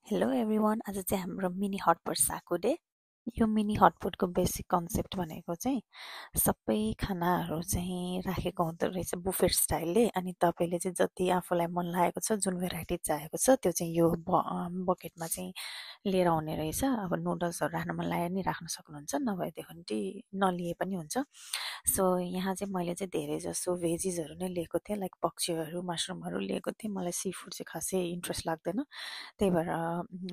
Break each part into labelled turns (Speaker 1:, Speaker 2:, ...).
Speaker 1: Hello everyone आज चाहिँ हाम्रो मिनी हटपट साको डे यो मिनी हटपटको बेसिक कन्सेप्ट भनेको चाहिँ सबै खानाहरू चाहिँ राखेको हुँदो रहेछ बुफेट स्टाइलले अनि तपाईँले चाहिँ जति आफूलाई मन लागेको छ जुन भेराइटी चाहेको छ त्यो चाहिँ यो बकेटमा चाहिँ लिएर आउने रहेछ अब नुडल्सहरू राख्न मन लाग्यो नि राख्न सक्नुहुन्छ नभएदेखि नलिए पनि हुन्छ सो यहाँ चाहिँ मैले चाहिँ धेरै जसो भेजिसहरू नै लिएको थिएँ लाइक पक्षीहरू मसरुमहरू लिएको थिएँ मलाई सी फुड चाहिँ खासै इन्ट्रेस्ट लाग्दैन त्यही भएर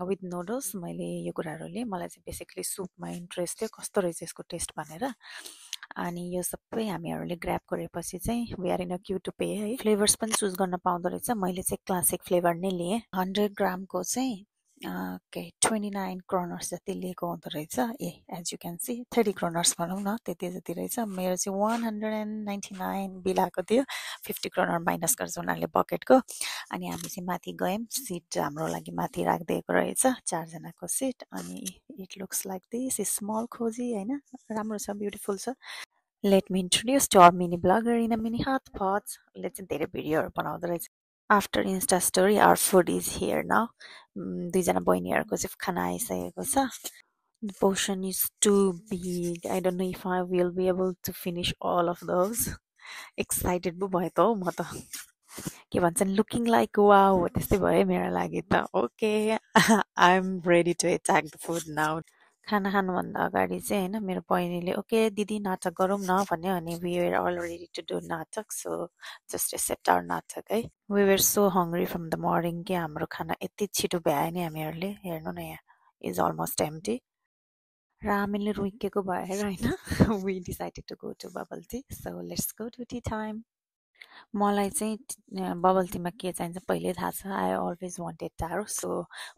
Speaker 1: विथ नुडल्स मैले यो कुराहरू लिएँ मलाई चाहिँ बेसिकली सुपमा इन्ट्रेस्ट थियो कस्तो रहेछ यसको टेस्ट भनेर अनि यो सबै हामीहरूले ग्र्याब गरेपछि चाहिँ we are in a queue to pay है फ्लेभर्स पनि चुज गर्न पाउँदो रहेछ मैले चाहिँ क्लासिक फ्लेभर नै लिएँ 100 ग्रामको चाहिँ 29 क्रोनर्स जति लिएको हुँदो रहेछ as you can see 30 kroners भनौँ न त्यति जति रहेछ मेरो चाहिँ 199 बिल आएको थियो 50 क्रोनर माइनस गर्छ उनीहरूले बकेटको अनि हामी चाहिँ माथि गयौँ सिट हाम्रो लागि माथि राखिदिएको रहेछ 4 जनाको सिट अनि it looks like this small खोजी होइन राम्रो छ ब्युटिफुल छ let me introduce to our mini blogger in a mini हटपट उसले चाहिँ धेरै भिडियोहरू बनाउँदो रहेछ after insta story our food is here now दुईजना बहिनीहरूको चाहिँ खाना आइसकेको छ The portion is too big. I don't know if I will be able to finish all of those. Excited पो भयो त हौ म त के भन्छन् लुकिङ लाइक वाउ त्यस्तै भयो मेरो लागि त okay I am ready to attack the food now खाना खानुभन्दा अगाडि चाहिँ होइन मेरो बहिनीले ओके दिदी नाटक गरौँ न भन्यो अनि we were all ready to do natak so just accept our natak है we were so hungry from the morning कि हाम्रो खाना यति छिटो भ्यायो नि हामीहरूले हेर्नु न यहाँ इज अलमोस्ट एम्टी र हामीले रुइकेको भएर होइन we decided to go to bubble tea so let's go to tea time मलाई चाहिँ बबल टीमा के चाहिन्छ पहिल्यै थाहा छ I always wanted taro so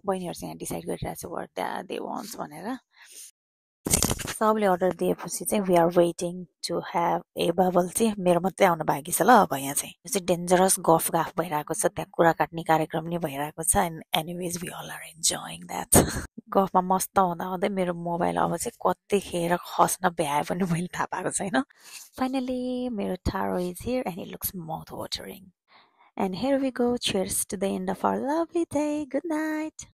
Speaker 1: बहिनीहरू चाहिँ यहाँ डिसाइड गरिरहेको छ वाट दे वान्ट्स भनेर सबले अर्डर दिएपछि चाहिँ we are waiting to have a bubble tea मेरो मात्रै आउनु बाँकी छ ल अब यहाँ चाहिँ यो चाहिँ डेन्जरस गफ गाफ भइरहेको छ त्यहाँ कुरा काट्ने कार्यक्रम नि भइरहेको छ and anyways we all are enjoying that गफमा मस्त हुँदा हुँदै मेरो मोबाइल अब चाहिँ कतिखेर खस्न भ्यायो पनि मैले थाहा पाएको छैन फाइनली मेरो taro is here and it looks mouth watering And here we go. Cheers to the end of our lovely day. Good night.